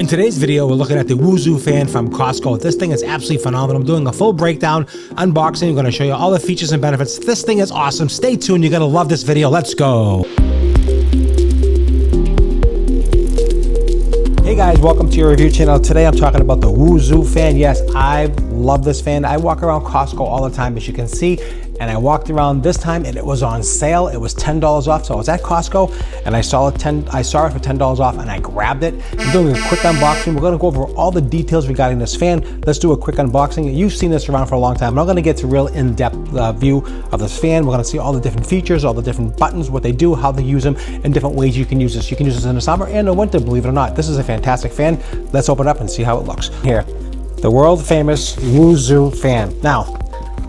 In today's video, we're looking at the Woozoo fan from Costco. This thing is absolutely phenomenal. I'm doing a full breakdown, unboxing. I'm going to show you all the features and benefits. This thing is awesome. Stay tuned. You're going to love this video. Let's go. Hey guys, welcome to your review channel. Today I'm talking about the Woozoo fan. Yes, I love this fan. I walk around Costco all the time, as you can see, and I walked around this time and it was on sale. It was $10 off. So I was at Costco and I saw it for $10 off and I grabbed it. I'm doing a quick unboxing. We're going to go over all the details regarding this fan. Let's do a quick unboxing. You've seen this around for a long time. I'm not going to get to a real in-depth view of this fan. We're going to see all the different features, all the different buttons, what they do, how they use them, and different ways you can use this. You can use this in the summer and the winter, believe it or not. This is a fantastic fan. Let's open it up and see how it looks. Here, the world famous Woozoo fan. Now,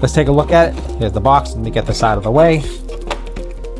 let's take a look at it. Here's the box. Let me get this out of the way.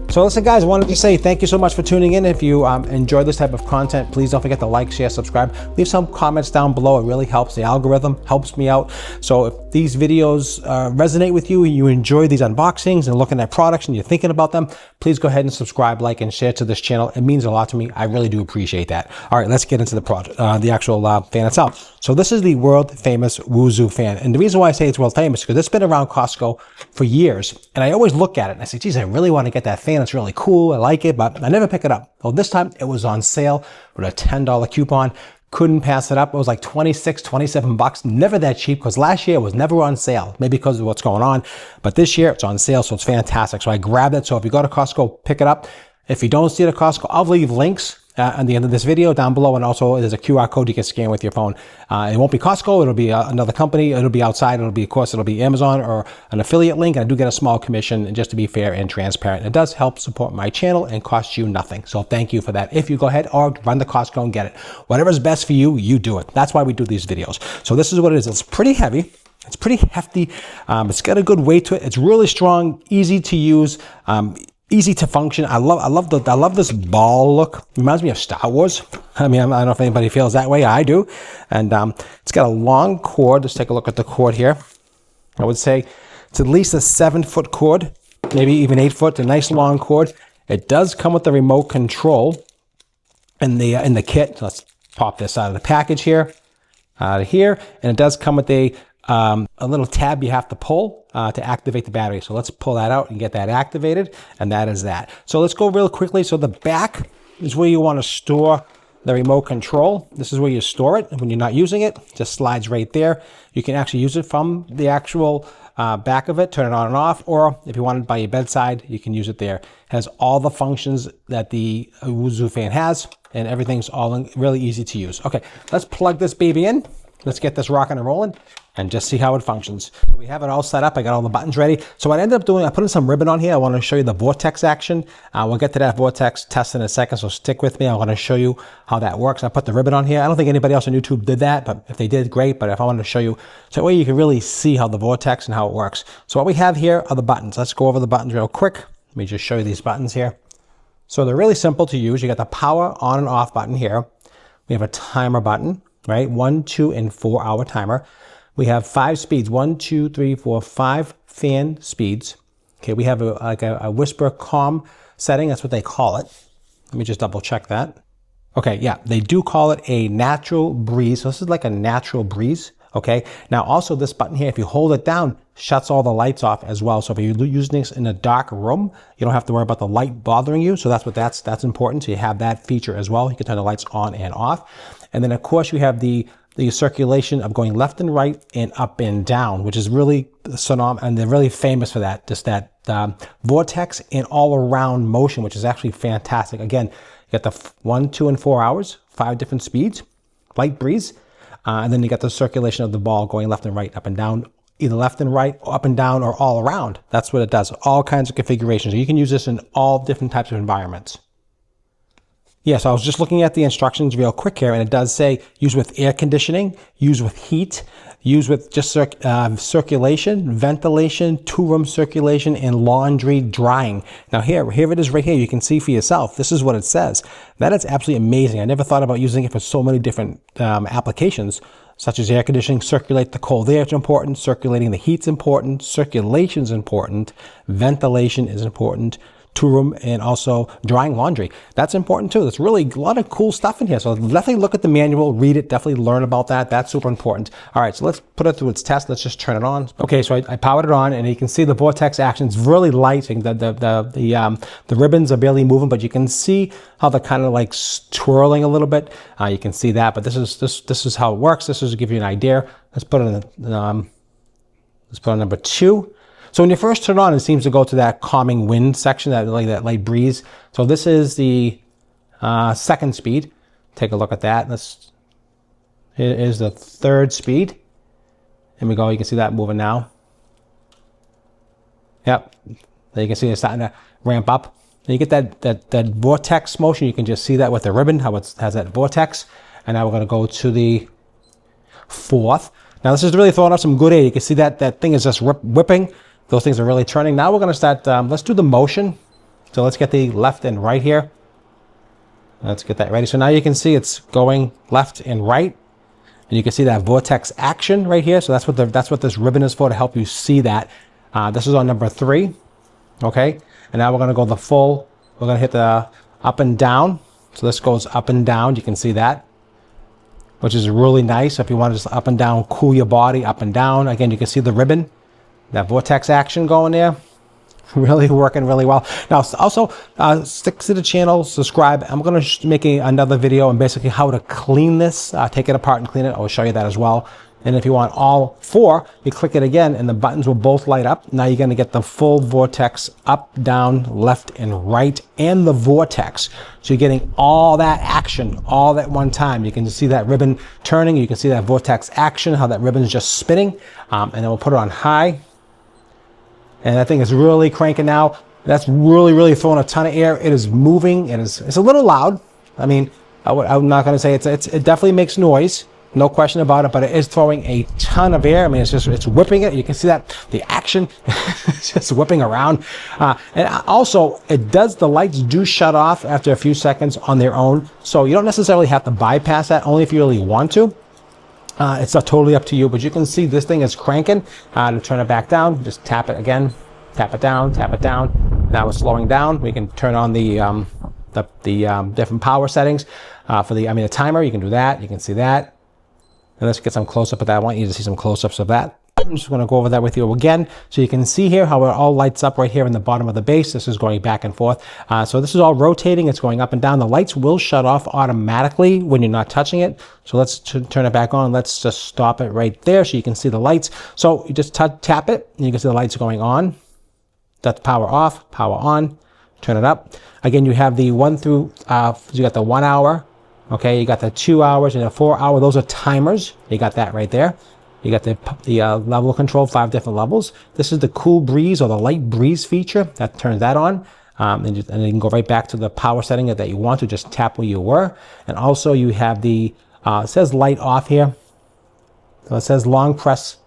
So listen guys, I wanted to say thank you so much for tuning in. If you enjoy this type of content, please don't forget to like, share, subscribe. Leave some comments down below. It really helps. The algorithm helps me out. So if these videos resonate with you, you enjoy these unboxings and looking at products and you're thinking about them, please go ahead and subscribe, like, and share to this channel. It means a lot to me. I really do appreciate that. All right, let's get into the product, the actual fan itself. So this is the world famous Woozoo fan. And the reason why I say it's world famous is because it's been around Costco for years. And I always look at it and I say, geez, I really want to get that fan. It's really cool. I like it, but I never pick it up. Well, this time it was on sale with a $10 coupon. Couldn't pass it up. It was like 26, 27 bucks. Never that cheap because last year it was never on sale. Maybe because of what's going on. But this year it's on sale, so it's fantastic. So I grabbed it. So if you go to Costco, pick it up. If you don't see it at Costco, I'll leave links at the end of this video down below, and also there's a QR code you can scan with your phone. It won't be Costco, it'll be another company, it'll be outside, it'll be, of course, it'll be Amazon or an affiliate link, and I do get a small commission, and just to be fair and transparent. It does help support my channel and cost you nothing, so thank you for that. If you go ahead or run to Costco and get it. Whatever's best for you, you do it. That's why we do these videos. So this is what it is. It's pretty heavy. It's pretty hefty. It's got a good weight to it. It's really strong, easy to use. Easy to function. I love this ball look. Reminds me of Star Wars. I mean, I don't know if anybody feels that way. I do. And it's got a long cord. Let's take a look at the cord here. I would say it's at least a 7-foot cord, maybe even 8 foot. A nice long cord. It does come with the remote control in the kit. So let's pop this out of the package here, and it does come with a little tab you have to pull to activate the battery. So let's pull that out and get that activated, and that is that. So let's go real quickly. So the back is where you want to store the remote control. This is where you store it when you're not using it. It just slides right there. You can actually use it from the actual back of it, turn it on and off, or if you want it by your bedside, you can use it there. It has all the functions that the Woozoo fan has, and everything's all really easy to use. Okay, let's plug this baby in. Let's get this rocking and rolling and just see how it functions. We have it all set up. I got all the buttons ready. So what I ended up doing, I put in some ribbon on here. I want to show you the Vortex action. We'll get to that Vortex test in a second, so stick with me. I want to show you how that works. I put the ribbon on here. I don't think anybody else on YouTube did that, but if they did, great. But if I wanted to show you, so that way you can really see how the Vortex and how it works. So what we have here are the buttons. Let's go over the buttons real quick. Let me just show you these buttons here. So they're really simple to use. You got the power on and off button here. We have a timer button, right? 1, 2, and 4 hour timer. We have 5 speeds, 1, 2, 3, 4, 5 fan speeds. Okay, we have a whisper calm setting. That's what they call it. Let me just double check that. Okay, yeah, they do call it a natural breeze. So this is like a natural breeze. Okay, now also this button here, if you hold it down, shuts all the lights off as well. So if you're using this in a dark room, you don't have to worry about the light bothering you. So that's important. So you have that feature as well. You can turn the lights on and off. And then of course you have the circulation of going left and right and up and down, which is really phenomenal, and they're really famous for that. Just that vortex and all around motion, which is actually fantastic. Again, you got the 1, 2, and 4 hours, 5 different speeds, light breeze. And then you got the circulation of the ball going left and right, up and down, either left and right, or up and down, or all around. That's what it does. All kinds of configurations. So you can use this in all different types of environments. Yeah, so I was just looking at the instructions real quick here, and it does say use with air conditioning, use with heat, use with just circulation, ventilation, 2-room circulation, and laundry drying. Now here it is right here. You can see for yourself. This is what it says. That is absolutely amazing. I never thought about using it for so many different applications, such as air conditioning. Circulate the cold air is important. Circulating the heat's important. Circulation's important. Ventilation is important. two-room and also drying laundry. That's important too. There's really a lot of cool stuff in here. So definitely look at the manual, read it, definitely learn about that. That's super important. All right, so let's put it through its test. Let's just turn it on. Okay, so I powered it on, and you can see the Vortex action. It's really light. The ribbons are barely moving, but you can see how they're kind of like twirling a little bit. You can see that, but this is how it works. This is to give you an idea. Let's put it in. Let's put on number 2. So when you first turn it on, it seems to go to that calming wind section, that light breeze. So this is the second speed. Take a look at that. It is the third speed. Here we go. You can see that moving now. Yep. There you can see it's starting to ramp up. And you get that vortex motion. You can just see that with the ribbon, how it has that vortex. And now we're going to go to the 4th. Now this is really throwing up some good air. You can see that thing is just whipping. Those things are really turning. Now we're going to start, let's do the motion. So let's get the left and right here. Let's get that ready. So now you can see it's going left and right. And you can see that vortex action right here. So that's what this ribbon is for, to help you see that. This is on number 3. Okay. And now we're going to go the full, we're going to hit the up and down. So this goes up and down. You can see that, which is really nice. If you want to just up and down, cool your body up and down. Again, you can see the ribbon, that vortex action going there. Really working really well. Now, also stick to the channel, subscribe. I'm going to make another video on basically how to clean this, take it apart and clean it. I'll show you that as well. And if you want all 4, you click it again and the buttons will both light up. Now you're going to get the full vortex up, down, left, and right, and the vortex. So you're getting all that action all at one time. You can see that ribbon turning. You can see that vortex action, how that ribbon is just spinning. And then we'll put it on high. And that thing is really cranking now. That's really throwing a ton of air. It is moving. It's a little loud. I mean, I'm not going to say it definitely makes noise. No question about it, but it is throwing a ton of air. I mean, it's whipping it. You can see that the action is just whipping around. And also, the lights do shut off after a few seconds on their own. So you don't necessarily have to bypass that, only if you really want to. It's totally up to you, but you can see this thing is cranking. To turn it back down, just tap it again, tap it down, tap it down. Now it's slowing down. We can turn on the different power settings for the timer. You can do that. You can see that. And let's get some close-up of that. I want you to see some close-ups of that. I'm just going to go over that with you again. So you can see here how it all lights up right here in the bottom of the base. This is going back and forth. So this is all rotating. It's going up and down. The lights will shut off automatically when you're not touching it. So let's turn it back on. Let's just stop it right there so you can see the lights. So you just tap it and you can see the lights going on. That's power off, power on. Turn it up. Again, you have the 1 through, you got the 1 hour. Okay, you got the 2 hours and the 4 hour. Those are timers. You got that right there. You got the level control, 5 different levels. This is the cool breeze or the light breeze feature. That turns that on. And then you can go right back to the power setting that you want to. Just tap where you were. And also you have the, it says light off here. So it says long press,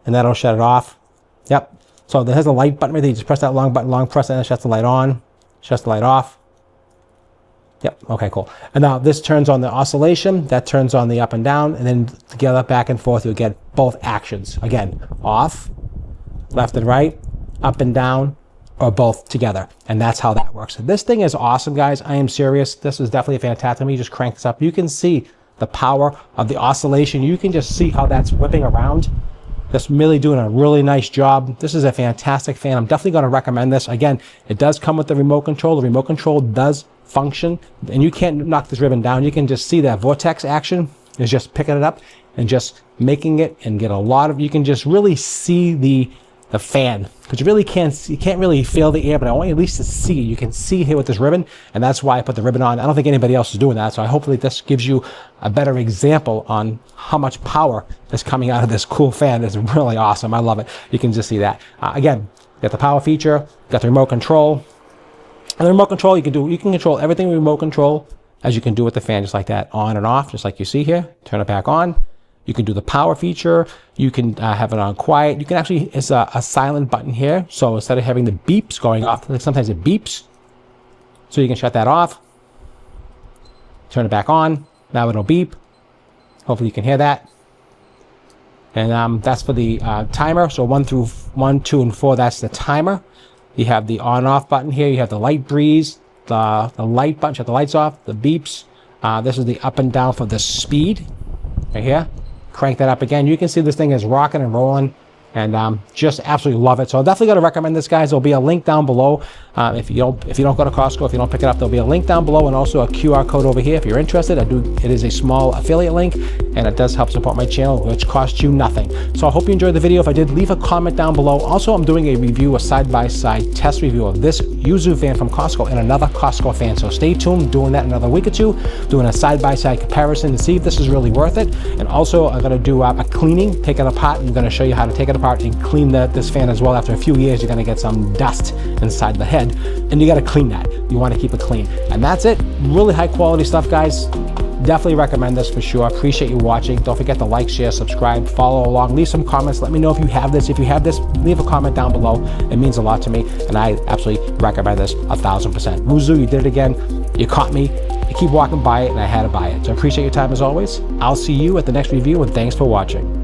and that'll shut it off. Yep. So there's a light button right there. You just press that long button, long press, and it shuts the light on, shuts the light off. Yep. Okay, cool. And now this turns on the oscillation. That turns on the up and down. And then together, back and forth, you'll get both actions. Again, off, left and right, up and down, or both together. And that's how that works. This thing is awesome, guys. I am serious. This is definitely fantastic. Let me just crank this up. You can see the power of the oscillation. You can just see how that's whipping around. That's really doing a really nice job. This is a fantastic fan. I'm definitely going to recommend this. Again, it does come with the remote control. The remote control does function, and you can't knock this ribbon down. You can just see that vortex action is just picking it up and just making it, and get a lot of, you can just really see the fan, because you really can't see, you can't really feel the air, but I want you at least to see it. You can see here with this ribbon, and that's why I put the ribbon on. I don't think anybody else is doing that, so hopefully this gives you a better example on how much power is coming out of this cool fan. It's really awesome. I love it. You can just see that. Again, you got the power feature, you got the remote control. And the remote control, you can control everything with remote control, as you can do with the fan, just like that, on and off, just like you see here. Turn it back on. You can do the power feature. You can have it on quiet. You can actually, it's a silent button here. So instead of having the beeps going off, like sometimes it beeps. So you can shut that off. Turn it back on. Now it'll beep. Hopefully you can hear that. And that's for the timer. So 1, 2, and 4, that's the timer. You have the on-off button here. You have the light breeze, the light button, shut the lights off, the beeps. This is the up and down for the speed right here. Crank that up again. You can see this thing is rocking and rolling, and just absolutely love it. So I'm definitely going to recommend this, guys. There'll be a link down below. If you don't go to Costco, if you don't pick it up, there'll be a link down below and also a QR code over here if you're interested. It is a small affiliate link, and it does help support my channel, which costs you nothing. So I hope you enjoyed the video. If I did, leave a comment down below. Also, I'm doing a review, a side-by-side test review of this Woozoo fan from Costco and another Costco fan. So stay tuned, doing that in another week or two, doing a side-by-side comparison to see if this is really worth it. And also, I'm going to do a cleaning, take it apart, and I'm going to show you how to take it apart and clean this fan as well. After a few years, you're going to get some dust inside the head, and you got to clean that. You want to keep it clean. And that's it. Really high quality stuff, guys. Definitely recommend this for sure. Appreciate you watching. Don't forget to like, share, subscribe, follow along, leave some comments. Let me know if you have this. If you have this, leave a comment down below. It means a lot to me, and I absolutely recommend this 1000%. Woozoo, you did it again. You caught me. You keep walking by it, and I had to buy it. So I appreciate your time as always. I'll see you at the next review, and thanks for watching.